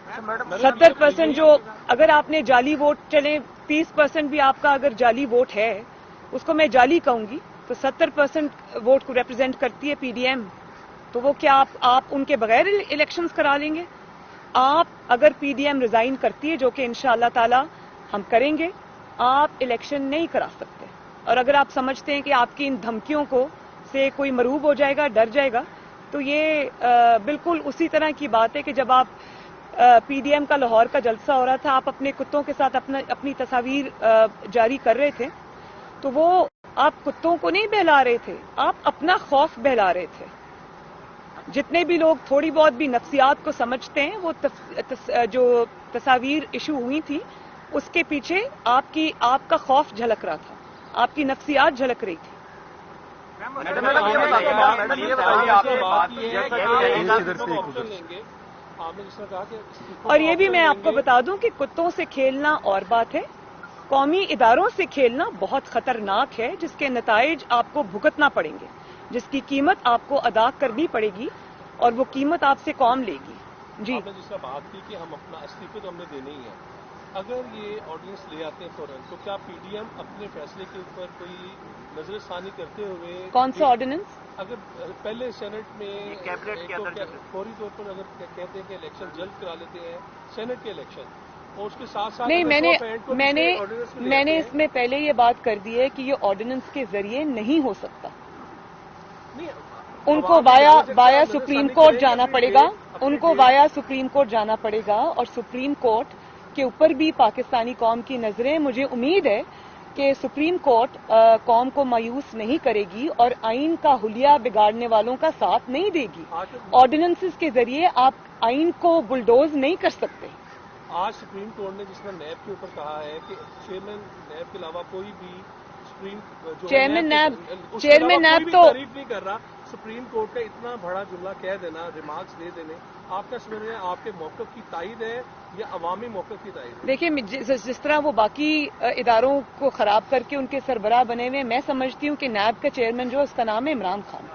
70% جو اگر آپ نے جعلی ووٹ چلیں 30% بھی آپ کا اگر جعلی ووٹ ہے اس کو میں جعلی کہوں گی تو 70% ووٹ کو ریپرزینٹ کرتی ہے پی ڈی ایم. تو وہ کیا آپ ان کے بغیر الیکشنز کرا لیں گے؟ آپ اگر پی ڈی ایم ریزائن کرتی ہے جو کہ انشاءاللہ تعالی ہم کریں گے آپ الیکشن نہیں کرا سکتے. اور اگر آپ سمجھتے ہیں کہ آپ کی ان دھمکیوں کو سے کوئی مروب ہو جائے گا ڈر جائے گا تو یہ بالکل اسی طرح کی بات ہے کہ جب آپ پی ڈی ایم کا لاہور کا جلسہ ہو رہا تھا آپ اپنے کتوں کے ساتھ اپنی تصاویر جاری کر رہے تھے تو وہ آپ کتوں کو نہیں بہلا رہے تھے آپ اپنا خوف بہلا رہے تھے. جتنے بھی لوگ تھوڑی بہت بھی نفسیات کو سمجھتے ہیں وہ جو تصاویر ایشو ہوئی تھی اس کے پیچھے آپ کا خوف جھلک رہا تھا آپ کی نفسیات جھلک رہی تھی. اور یہ بھی میں آپ کو بتا دوں کہ کتوں سے کھیلنا اور بات ہے قومی اداروں سے کھیلنا بہت خطرناک ہے جس کے نتائج آپ کو بھگتنا پڑیں گے جس کی قیمت آپ کو ادا کرنی پڑے گی اور وہ قیمت آپ سے قوم لے گی. جی آپ نے جس طرح بات کی کہ ہم اپنا استعفے تو ہم نے دینے ہی ہے اگر یہ آرڈیننس لے آتے ہیں فوراً تو کیا پی ڈی ایم اپنے فیصلے کے اوپر کوئی نظر ثانی کرتے ہوئے کون سا آرڈیننس اگر پہلے سینٹ میں فوری طور پر اگر کہتے ہیں کہ الیکشن جلد کرا لیتے ہیں سینٹ کے الیکشن اور اس کے ساتھ ساتھ نہیں میں نے اس میں پہلے یہ بات کر دی ہے کہ یہ آرڈیننس کے ذریعے نہیں ہو سکتا. ان کو بایا سپریم کورٹ جانا پڑے گا ان کو بایا سپریم کورٹ جانا پڑے گا اور سپریم کورٹ کے اوپر بھی پاکستانی قوم کی نظریں مجھے امید ہے کہ سپریم کورٹ قوم کو مایوس نہیں کرے گی اور آئین کا حلیہ بگاڑنے والوں کا ساتھ نہیں دے گی. آرڈیننسز کے ذریعے آپ آئین کو بلڈوز نہیں کر سکتے. آج سپریم کورٹ نے جس طرح نیب کے اوپر کہا ہے کہ چیئرمین نیب کے علاوہ کوئی بھی چیئرمین نیب تو تعریف نہیں کر رہا. سپریم کورٹ کا اتنا بڑا جملہ کہہ دینا ریمارکس دے دینے آپ کا سمجھ رہے ہیں آپ کے موقف کی تائید ہے یا عوامی موقف کی تائید ہے؟ دیکھیں جس طرح وہ باقی اداروں کو خراب کر کے ان کے سربراہ بنے ہوئے میں سمجھتی ہوں کہ نیب کا چیئرمین جو اس کا نام ہے عمران خان.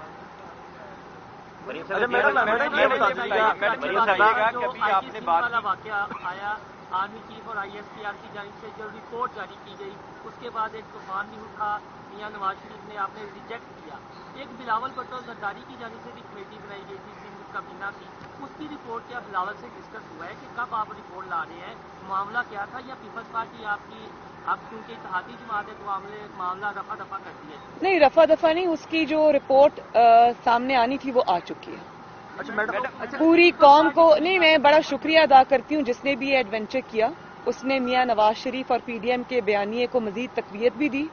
آرمی چیف اور آئی ایس پی آر کی جانب سے جو رپورٹ جاری کی گئی اس کے بعد ایک طوفان بھی اٹھا میاں نواز شریف نے آپ نے ریجیکٹ کیا. ایک بلاول بھٹو زرداری کی جانب سے بھی کمیٹی بنائی گئی تھی کابینہ کی اس کی رپورٹ کیا بلاول سے ڈسکس ہوا ہے کہ کب آپ رپورٹ لا رہے ہیں معاملہ کیا تھا یا پیپلز پارٹی آپ کیونکہ اتحادی جماعت ہے تو معاملہ رفع دفع کرتی ہے؟ نہیں رفع دفع نہیں اس کی جو رپورٹ سامنے آنی تھی وہ آ چکی ہے. پوری قوم کو نہیں میں بڑا شکریہ ادا کرتی ہوں جس نے بھی یہ ایڈونچر کیا اس نے میاں نواز شریف اور پی ڈی ایم کے بیانیے کو مزید تقویت بھی دی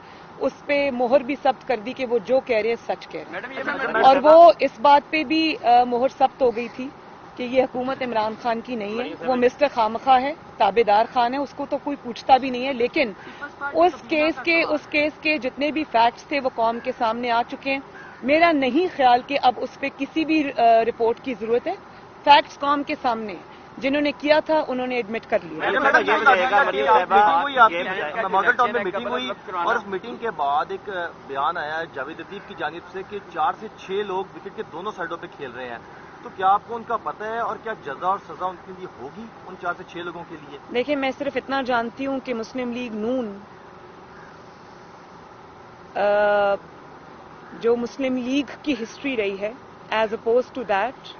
اس پہ مہر بھی ثبت کر دی کہ وہ جو کہہ رہے ہیں سچ کہہ رہے ہیں اور وہ اس بات پہ بھی مہر ثبت ہو گئی تھی کہ یہ حکومت عمران خان کی نہیں ہے وہ مسٹر خامخواہ ہے تابے دار خان ہے اس کو تو کوئی پوچھتا بھی نہیں ہے. لیکن اس کیس کے جتنے بھی فیکٹس تھے وہ قوم کے سامنے آ چکے ہیں. میرا نہیں خیال کہ اب اس پہ کسی بھی رپورٹ کی ضرورت ہے. فیکٹس قوم کے سامنے جنہوں نے کیا تھا انہوں نے ایڈمٹ کر لیا. ماڈل ٹاؤن میں میٹنگ ہوئی اور اس میٹنگ کے بعد ایک بیان آیا جاوید لطیف کی جانب سے کہ 4 سے 6 لوگ وکٹ کے دونوں سائڈوں پہ کھیل رہے ہیں. تو کیا آپ کو ان کا پتہ ہے اور کیا جزا اور سزا ان کے لیے ہوگی ان 4 سے 6 لوگوں کے لیے؟ دیکھیں میں صرف اتنا جانتی ہوں کہ مسلم لیگ نون جو مسلم لیگ کی ہسٹری رہی ہے ایز اپوز ٹو دیٹ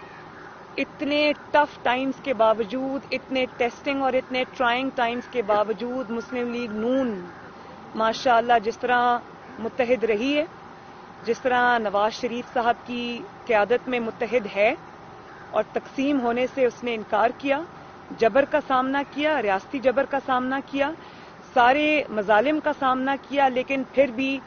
اتنے ٹف ٹائمز کے باوجود اتنے ٹیسٹنگ اور اتنے ٹرائنگ ٹائمز کے باوجود مسلم لیگ نون ماشاءاللہ جس طرح متحد رہی ہے جس طرح نواز شریف صاحب کی قیادت میں متحد ہے اور تقسیم ہونے سے اس نے انکار کیا جبر کا سامنا کیا ریاستی جبر کا سامنا کیا سارے مظالم کا سامنا کیا لیکن پھر بھی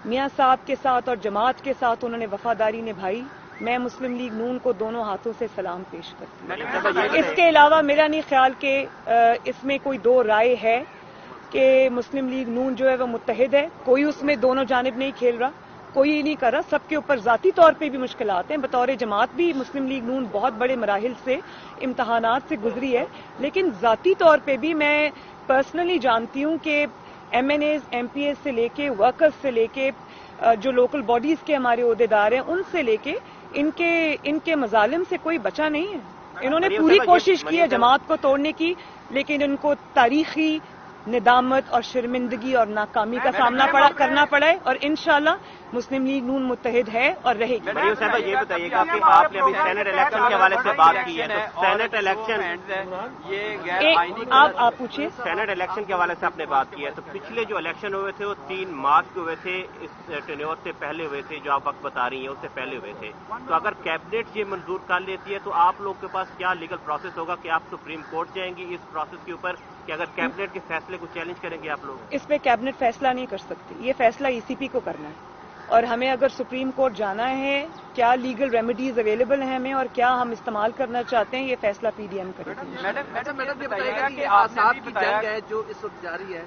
میاں صاحب کے ساتھ اور جماعت کے ساتھ انہوں نے وفاداری نبھائی. میں مسلم لیگ نون کو دونوں ہاتھوں سے سلام پیش کرتی ہوں. اس کے علاوہ میرا نہیں خیال کہ اس میں کوئی دو رائے ہے کہ مسلم لیگ نون جو ہے وہ متحد ہے. کوئی اس میں دونوں جانب نہیں کھیل رہا کوئی نہیں کر رہا. سب کے اوپر ذاتی طور پہ بھی مشکلات ہیں. بطور جماعت بھی مسلم لیگ نون بہت بڑے مراحل سے امتحانات سے گزری ہے لیکن ذاتی طور پہ بھی میں پرسنلی جانتی ہوں کہ MNAs MPAs سے لے کے ورکرز سے لے کے جو لوکل باڈیز کے ہمارے عہدیدار ہیں ان سے لے کے ان کے مظالم سے کوئی بچا نہیں ہے. इन्होंने पूरी कोशिश की है जमात को तोड़ने की, लेकिन इनको तारीखी निदामत और शर्मिंदगी और नाकामी का सामना करना पड़ा है, और इंशाल्लाह मुस्लिम लीग नून मुत्तहिद है और रहेगी। मरियम साहब, ये बताइएगा कि आपने अभी सेनेट इलेक्शन के हवाले से बात की है, तो सेनेट इलेक्शन आप पूछिए। सेनेट इलेक्शन के हवाले से आपने बात की है, तो पिछले जो इलेक्शन हुए थे वो 3 मार्च को हुए थे, इस टेन्योर से पहले हुए थे, जो आप वक्त बता रही हैं उससे पहले हुए थे। तो अगर कैबिनेट ये मंजूर कर लेती है तो आप लोग के पास क्या लीगल प्रोसेस होगा कि आप सुप्रीम कोर्ट जाएंगी इस प्रोसेस के ऊपर, कि अगर कैबिनेट के फैसले को चैलेंज करेंगे आप लोग? इस पे कैबिनेट फैसला नहीं कर सकती, ये फैसला ईसीपी को करना है, और हमें अगर सुप्रीम कोर्ट जाना है, क्या लीगल रेमेडीज अवेलेबल हैं हमें और क्या हम इस्तेमाल करना चाहते हैं, ये फैसला पीडीएम करेगी। मैडम ये बताइएगा कि आसाद की जंग है जो इस वक्त जारी है,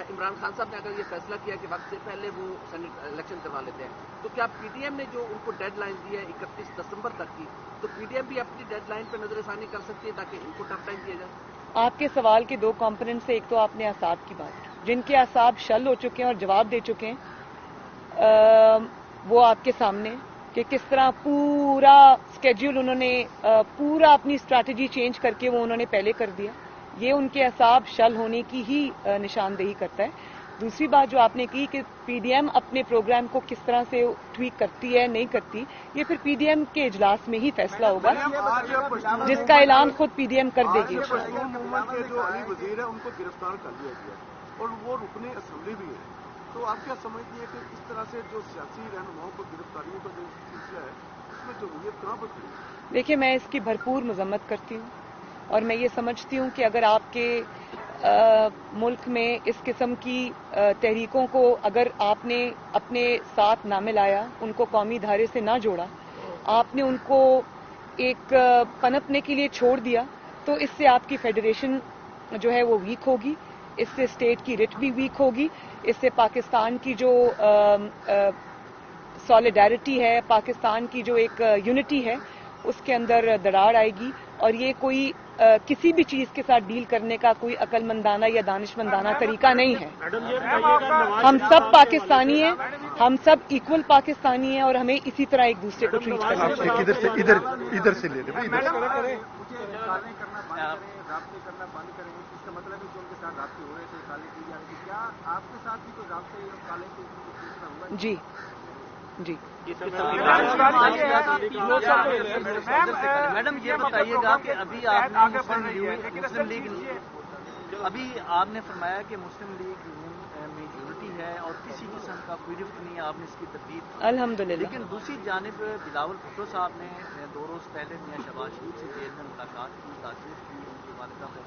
इमरान खान साहब ने अगर ये फैसला किया कि वक्त से पहले वो सेनेट इलेक्शन करवा लेते हैं, तो क्या पीडीएम ने जो उनको डेडलाइन दी है 31 दिसंबर तक की, तो पीडीएम भी अपनी डेडलाइन पर नजरसानी कर सकती है ताकि इनको टफ टाइम दिया जाए? आपके सवाल के 2 कॉम्पोनेंट से, एक तो आपने असाब की बात की, जिनके असाब शल हो चुके हैं और जवाब दे चुके हैं, वो आपके सामने कि किस तरह पूरा स्केड्यूल उन्होंने पूरा अपनी स्ट्रैटेजी चेंज करके वो उन्होंने पहले कर दिया। ये उनके असाब शल होने की ही निशानदेही करता है। दूसरी बात जो आपने की कि पीडीएम अपने प्रोग्राम को किस तरह से ट्वीक करती है नहीं करती, ये फिर पीडीएम के इजलास में ही फैसला होगा, जिसका ऐलान खुद पीडीएम कर देगी। पश्तून मूवमेंट के जो अली वजीर है उनको गिरफ्तार कर लिया गया और वो रुकने असेंबली भी है, तो आप क्या समझती हैं कि इस तरह से जो सियासी रहनुमाओं को गिरफ्तारियों का जो सिलसिला है उसमें जमहूरियत कहाँ पर खड़ी? देखिए, मैं इसकी भरपूर मजम्मत करती हूँ और मैं ये समझती हूँ कि अगर आपके मुल्क में इस किस्म की तहरीकों को अगर आपने अपने साथ ना मिलाया, उनको कौमी धारे से ना जोड़ा, आपने उनको एक पनपने के लिए छोड़ दिया, तो इससे आपकी फेडरेशन जो है वो वीक होगी, इससे स्टेट की रिट भी वीक होगी, इससे पाकिस्तान की जो सॉलिडारिटी है, पाकिस्तान की जो एक यूनिटी है, उसके अंदर दरार आएगी। और ये कोई किसी भी चीज के साथ डील करने का कोई अकलमंदाना या दानिशमंदाना तरीका नहीं है। हम सब पाकिस्तानी हैं, हम सब इक्वल पाकिस्तानी हैं और हमें इसी तरह एक दूसरे को ट्रीट करना चाहिए। इधर से ले लें भाई, इधर करना बंद करेंगे, इसका मतलब है कि उनके साथ राब्ते हो रहे थे, काले की जा रही थी, क्या आपके साथ भी तो राब्ते काले के? जी जी। मैडम ये बताइएगा कि अभी आपने मुस्लिम लीग अभी आपने फरमाया कि मुस्लिम लीग में यूनिटी है और किसी किस्म का कोई रिफ्ट नहीं है, आपने इसकी तरदीद अल्हम्दुलिल्लाह। लेकिन दूसरी जानिब बिलावल भुट्टो साहब ने 2 रोज पहले मियां शहबाज शरीफ से जेल में मुलाकात की, ताज़ीब की उनकी वालिदा को।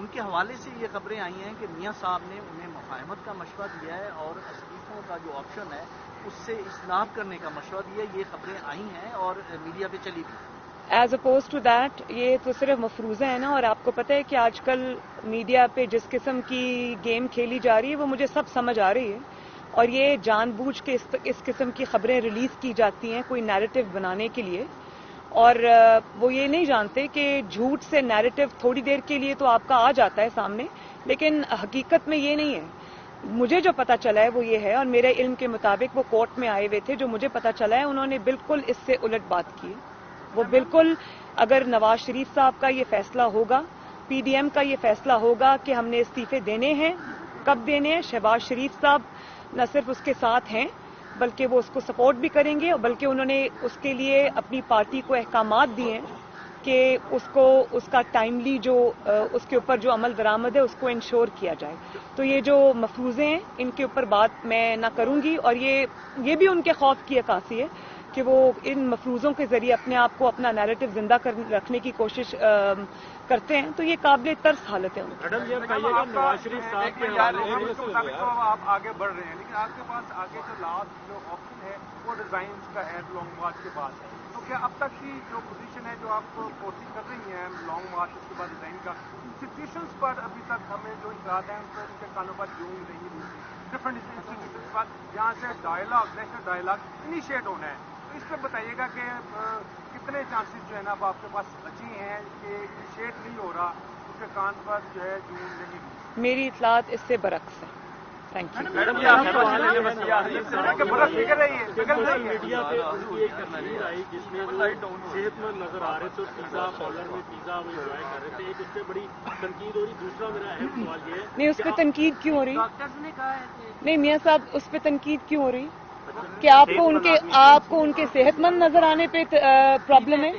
उनके हवाले से ये खबरें आई हैं कि मियां साहब ने उन्हें मुफाहमत का मशवरा दिया है और इस्तीफों का जो ऑप्शन है उससे इस्लाह करने का मशवरा दिया। ये खबरें आई हैं और मीडिया पे चली भी। एज अपोज टू दैट, ये तो सिर्फ मफरूज़ा है ना, और आपको पता है कि आजकल मीडिया पे जिस किस्म की गेम खेली जा रही है वो मुझे सब समझ आ रही है, और ये जानबूझ के इस किस्म की खबरें रिलीज की जाती हैं कोई नैरेटिव बनाने के लिए, और वो ये नहीं जानते कि झूठ से नैरेटिव थोड़ी देर के लिए तो आपका आ जाता है सामने, लेकिन हकीकत में ये नहीं है। मुझे जो पता चला है वो ये है, और मेरे इल्म के मुताबिक वो कोर्ट में आए हुए थे, जो मुझे पता चला है उन्होंने बिल्कुल इससे उलट बात की है। वो बिल्कुल, अगर नवाज शरीफ साहब का ये फैसला होगा, पीडीएम का ये फैसला होगा कि हमने इस्तीफे देने हैं, कब देने हैं, शहबाज शरीफ साहब न सिर्फ उसके साथ हैं बल्कि वो उसको सपोर्ट भी करेंगे, और बल्कि उन्होंने उसके लिए अपनी पार्टी को अहकामात दिए हैं कि उसको उसका टाइमली जो उसके ऊपर जो अमल दरामद है उसको इंश्योर किया जाए। तो ये जो मफरूज़े हैं इनके ऊपर बात मैं ना करूंगी, और ये भी उनके खौफ की अक्कासी है कि वो इन मफरूज़ों के जरिए अपने आप को, अपना नैरेटिव जिंदा रखने की कोशिश करते हैं, तो ये काबिल तर्स हालत है उनकी। मैडम ये बताइएगा, नवाज शरीफ साहब के हवाले से आप आगे बढ़ रहे हैं, लेकिन आपके पास आगे जो लास्ट जो ऑप्शन है वो डिजाइन का है लॉन्ग मार्च के बाद, तो क्या अब तक की जो पोजीशन है जो आप कोशिश कर रही हैं लॉन्ग मार्च उसके बाद डिजाइन का, सिचुएशंस पर अभी तक हमें जो इतराज हैं उन पर उनके कानों पर यूं नहीं मिलती, डिफरेंट इंस्टीट्यूशंस पर जहाँ से डायलॉग, नेशनल डायलॉग इनिशिएट होना है, तो इस पर बताइएगा कि कितने चांसेस जो है ना अब आपके पास बचे हैं कि इनिशिएट नहीं हो रहा, उसके कान पर जो है जून नहीं। मेरी इतलात इससे बरक्स है। Thank you. मैडम ये आपका सवाल है कि बड़ा फिगर है ये फिगर नहीं है। मीडिया पे उनकी एक तस्वीर आई जिसमें वो सेहतमंद नजर आ रहे थे और पिज्जा पार्लर में पिज्जा वो एंजॉय कर रहे थे। एक उस पर बड़ी तनकीद हो रही। दूसरा मेरा अहम सवाल ये है नहीं, उस पर तनकीद क्यों हो रही? डॉक्टर्स ने कहा है कि नहीं मियाँ साहब, उस पर तनकीद क्यों हो रही कि आपको उनके सेहतमंद नजर आने पे प्रॉब्लम है,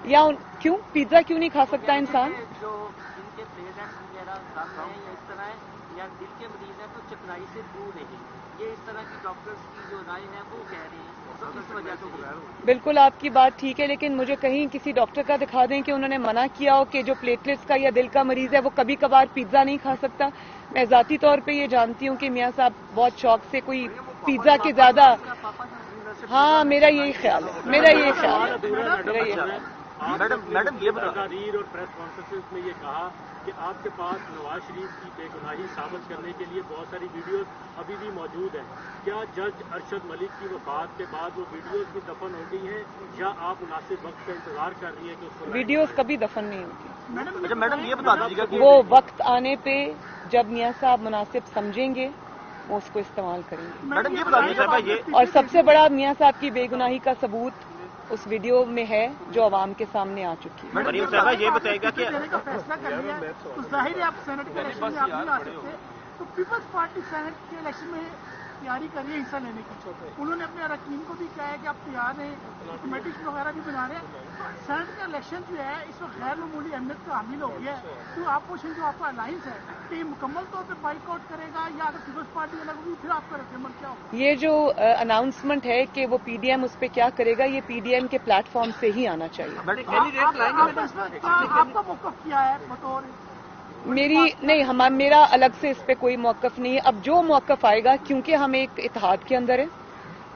या क्यों पिज्जा क्यों नहीं खा सकता इंसान? जो जिनके पेरेंट्स वगैरह कम हैं या इस तरह है या दिल के मरीज हैं तो चिकनाई से दूर रहिए, ये इस तरह की डॉक्टर्स की जो राय है वो कह रहे हैं, तो इस वजह से बिल्कुल आपकी बात ठीक है, लेकिन मुझे कहीं किसी डॉक्टर का दिखा दें कि उन्होंने मना किया हो कि जो प्लेटलेट्स का या दिल का मरीज है वो कभी कभार पिज्जा नहीं खा सकता। मैं जाती तौर पे ये जानती हूँ कि मियाँ साहब बहुत शौक से कोई पिज्जा के ज्यादा, हाँ मेरा यही ख्याल है, मेरा यही ख्याल है। मैडम ये बता तकरीर और प्रेस कॉन्फ्रेंस में ये कहा कि आपके पास नवाज शरीफ की बेगुनाही साबित करने के लिए बहुत सारी वीडियोस अभी भी मौजूद हैं। क्या जज अरशद मलिक की वफात के बाद वो वीडियोस भी दफन हो गई हैं या आप मुनासिब वक्त का इंतजार कर रही है कि उसको वीडियोस कभी दफन नहीं होती। अच्छा मैडम ये बता दीजिएगा कि वो वक्त आने पे जब मियाँ साहब मुनासिब समझेंगे वो उसको इस्तेमाल करेंगे। मैडम ये बता दीजिएगा ये और सबसे बड़ा मियाँ साहब की बेगुनाही का सबूत उस वीडियो में है जो आवाम के सामने आ चुकी है। मरीम साहबा ये बताएगा कि का फैसला कर लिया है, तो जाहिर है आप सेनेट के इलेक्शन में आप नहीं आ सकते, तो पीपल्स पार्टी सेनेट के इलेक्शन में तैयारी कर रही है हिस्सा लेने की। उन्होंने अपने अरकान को भी कहा है कि आप तैयार हैं, कमेटीज वगैरह भी बना रहे हैं। सेनेट का इलेक्शन जो है इस वक्त गैर मामूली अहमियत का हामिल हो गया है, तो अपोजिशन जो आपका अलायंस है तो ये मुकम्मल तौर पर बाइकआउट करेगा या अगर पीपल्स पार्टी अलग होगी फिर आपका रद्दमल क्या होगा? ये जो अनाउंसमेंट है कि वो पीडीएम उस पर क्या करेगा, ये पीडीएम के प्लेटफॉर्म से ही आना चाहिए। आपका मौकफ क्या है बतौर मेरा अलग से इस पे कोई मौकफ नहीं है। अब जो मौकफ आएगा, क्योंकि हम एक इत्तेहाद के अंदर हैं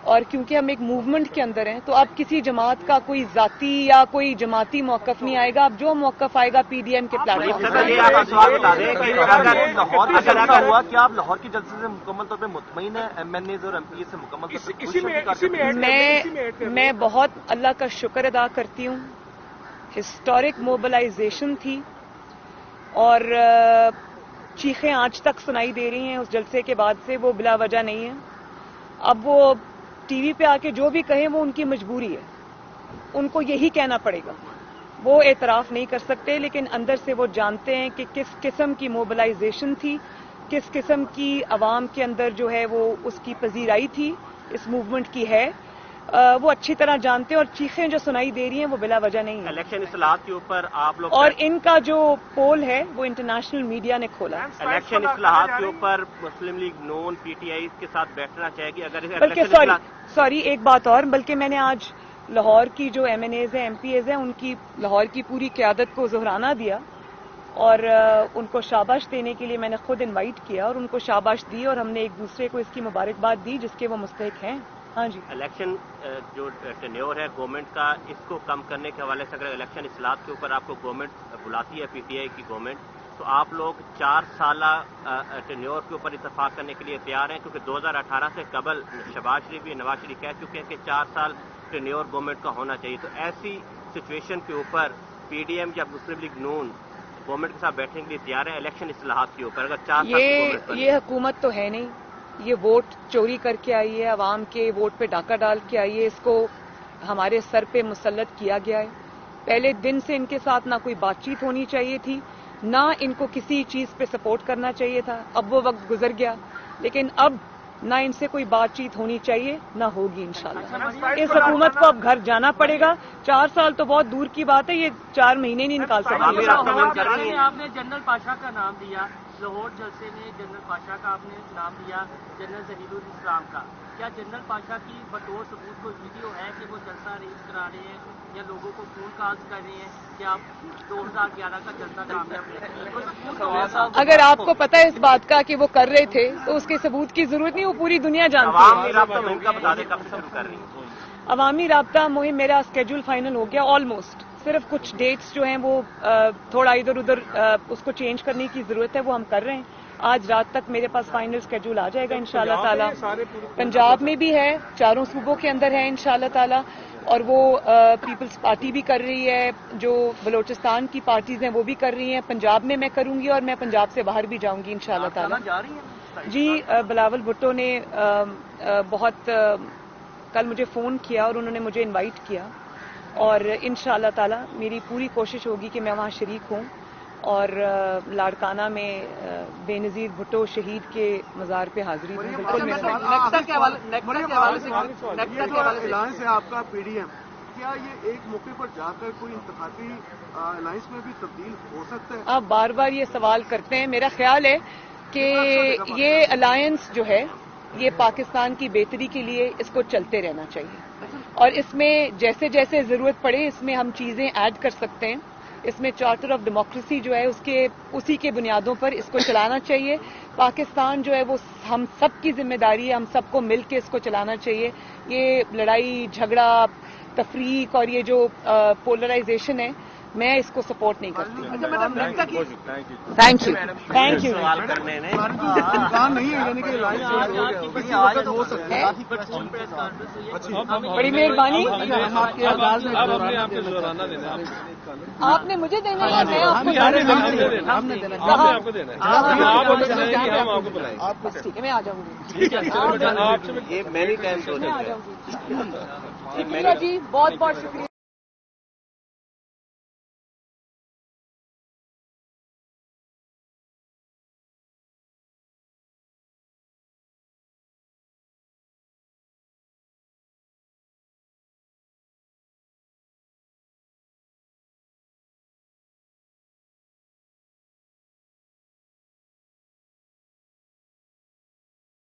और क्योंकि हम एक मूवमेंट के अंदर हैं, तो अब किसी जमात का कोई जाती या कोई जमाती मौकफ नहीं आएगा। अब जो मौकफ आएगा पीडीएम के प्लेटफॉर्म से। ये आप सवाल बता दें कि अगर लाहौर में ऐसा हुआ कि आप लाहौर की जलसे से मुकम्मल तौर पे मुतमईन है, एमएनएज और एमपी से मुकम्मल मैं बहुत अल्लाह का शुक्र अदा करती हूँ। हिस्टोरिक मोबिलाइजेशन थी और चीखें आज तक सुनाई दे रही हैं उस जलसे के बाद से, वो बिला वजह नहीं है। अब वो टीवी पे आके जो भी कहें वो उनकी मजबूरी है, उनको यही कहना पड़ेगा। वो एतराफ नहीं कर सकते, लेकिन अंदर से वो जानते हैं कि किस किस्म की मोबिलाइजेशन थी, किस किस्म की आवाम के अंदर जो है वो उसकी पजीराई थी, इस मूवमेंट की है। वो अच्छी तरह जानते हैं और चीखें जो सुनाई दे रही हैं वो बिला वजह नहीं है। इलेक्शन इस्लाहात के ऊपर आप लोग और इनका जो पोल है वो इंटरनेशनल मीडिया ने खोला। इलेक्शन इस्लाहात के ऊपर मुस्लिम लीग नून पीटीआई के साथ बैठना चाहेगी अगर बल्कि सॉरी एक बात और, बल्कि मैंने आज लाहौर की जो एमएनएज हैं एमपीएज हैं उनकी लाहौर की पूरी क़यादत को ज़ोहराना दिया और उनको शाबाश देने के लिए मैंने खुद इनवाइट किया और उनको शाबाश दी और हमने एक दूसरे को इसकी मुबारकबाद दी जिसके वो मुस्तहिक हैं। हाँ जी, इलेक्शन जो टेन्योर है गवर्नमेंट का, इसको कम करने के हवाले से अगर इलेक्शन इस्लाहात के ऊपर आपको गवर्नमेंट बुलाती है पीटीआई की गवर्नमेंट, तो आप लोग 4 साला टेन्योर के ऊपर इत्तेफाक करने के लिए तैयार हैं? क्योंकि 2018 से कबल शहबाज शरीफ भी नवाज शरीफ कह चुके हैं कि 4 साल टेन्योर गवर्नमेंट का होना चाहिए। तो ऐसी सिचुएशन के ऊपर पीडीएम या मुस्लिम लीग नून गवर्नमेंट के साथ बैठने के लिए तैयार है इलेक्शन इस्लाहात के ऊपर अगर 4 साल? ये हुकूमत तो है नहीं, ये वोट चोरी करके आई है, आवाम के वोट पे डाका डाल के आई है, इसको हमारे सर पे मुसल्लत किया गया है। पहले दिन से इनके साथ ना कोई बातचीत होनी चाहिए थी, ना इनको किसी चीज पे सपोर्ट करना चाहिए था। अब वो वक्त गुजर गया, लेकिन अब ना इनसे कोई बातचीत होनी चाहिए ना होगी इंशाल्लाह। इस हुकूमत को अब घर जाना पड़ेगा। 4 साल तो बहुत दूर की बात है, ये 4 महीने नहीं निकाल सकते। आपने जनरल पाशा का नाम दिया, लाहौर जलसे में जनरल पाशा का आपने नाम दिया, जनरल जहीरुल इस्लाम का। क्या जनरल पाशा की बतौर सबूत कोई वीडियो है कि वो जलसा अरेंज करा रहे हैं या लोगों को फोन कॉल्स कर रहे हैं कि आप 2011 का जलसा कामयाब? अगर आपको पता है इस बात का कि वो कर रहे थे तो उसके सबूत की जरूरत नहीं, वो पूरी दुनिया जानती है। अवामी राब्ता मुहिम मेरा स्केड्यूल फाइनल हो गया ऑलमोस्ट। सिर्फ कुछ डेट्स जो हैं वो थोड़ा इधर उधर उसको चेंज करने की जरूरत है, वो हम कर रहे हैं। आज रात तक मेरे पास फाइनल स्केड्यूल आ जाएगा इंशाल्लाह ताला। पंजाब में भी है, 4 सूबों के अंदर है इंशाल्लाह ताला, और वो पीपल्स पार्टी भी कर रही है, जो बलोचिस्तान की पार्टीज हैं वो भी कर रही हैं। पंजाब में मैं करूंगी और मैं पंजाब से बाहर भी जाऊंगी इंशाल्लाह ताला। जी बिलावल भुट्टो ने बहुत कल मुझे फ़ोन किया और उन्होंने मुझे इनवाइट किया और इंशाअल्लाह ताला मेरी पूरी कोशिश होगी कि मैं वहाँ शरीक हूँ और लाड़काना में बेनज़ीर भुट्टो शहीद के मज़ार पे हाज़िरी दूँ। बिल्कुल मेरे साथ। नेक्टा के हवाले से अलायंस है आपका पीडीएम, क्या ये एक मौके पर जाकर कोई इंतखाबी अलायंस में भी तब्दील हो सकता है? आप बार बार ये सवाल करते हैं। मेरा ख्याल है कि ये अलायंस जो है ये पाकिस्तान की बेहतरी के लिए इसको चलते रहना चाहिए और इसमें जैसे जैसे ज़रूरत पड़े इसमें हम चीज़ें ऐड कर सकते हैं। इसमें चार्टर ऑफ डेमोक्रेसी जो है उसी के बुनियादों पर इसको चलाना चाहिए। पाकिस्तान जो है वो हम सब की जिम्मेदारी है, हम सबको मिल के इसको चलाना चाहिए। ये लड़ाई झगड़ा तफरीक और ये जो पोलराइजेशन है मैं इसको सपोर्ट नहीं करती। अच्छा मैडम, नेक्टा की थैंक यू। सवाल करने ने नहीं है यानी कि अलायंस हो सकता है। बड़ी मेहरबानी। हम आपके आवाज में आपने मुझे देना है, मैं आपको हमने देना आपको देना है, आपको ठीक है, मैं आ जाऊंगी। ये मैनी टाइम्स हो मैं आ जाएगा। जाऊंगी। शुक्रिया जी, बहुत बहुत शुक्रिया।